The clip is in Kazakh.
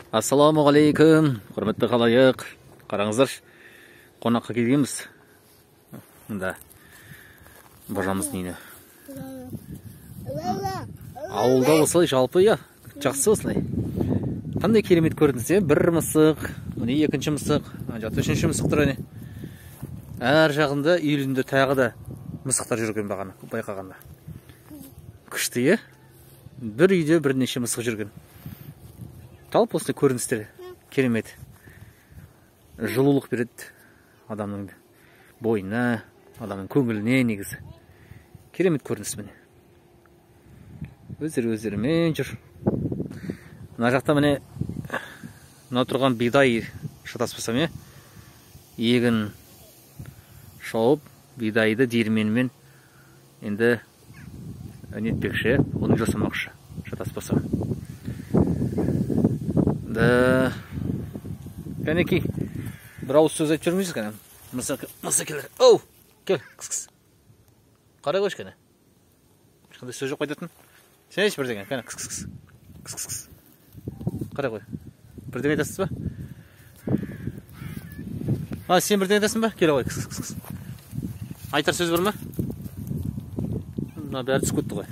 Ассаламуалейкум, құрметті халайық. Қараңыздар, қонаққа келгенбіз. Мында бажамыздың үйіне. Ауылда осылай жалпы, жақсы осылай. Қандай керемет көрдіңіз, бір мысық, міне екінші мысық, жаты үшінші мысық тұр. Әр жағында үйлінде тағы да мысықтар жүрген бағана, байқағанда. Күшті, бір үйде бірнеше мысық жүрген. Талып осылай көріністері керемет. Жылулық береді адамның бойына, адамның көңіліне негізі. Керемет көрініс міне. Өздерімен жүр. Мына жақта міне мына тұрған бидай шатаспасам, егін шауып, бидайды диірменмен енді нетпекші, оны жасамақшы шатаспасам. Кәнекей, бір ауыз сөз айтып жүрмейсіз кәне? Мысық келер. Оу, кел, қыс-қыс. Қарай қойш кәне. Ешқандай сөз жоқ қайтатын. Сен еш бірдеңе, кәне, қыс-қыс. Қыс-қыс. Қарай қой. Бірдеңе айтасыз ба? Сен бірдеңе айтасың ба? Келе қой, қыс-қыс. Айтар сөз бар ма? Бәрі түсіп кетті ғой.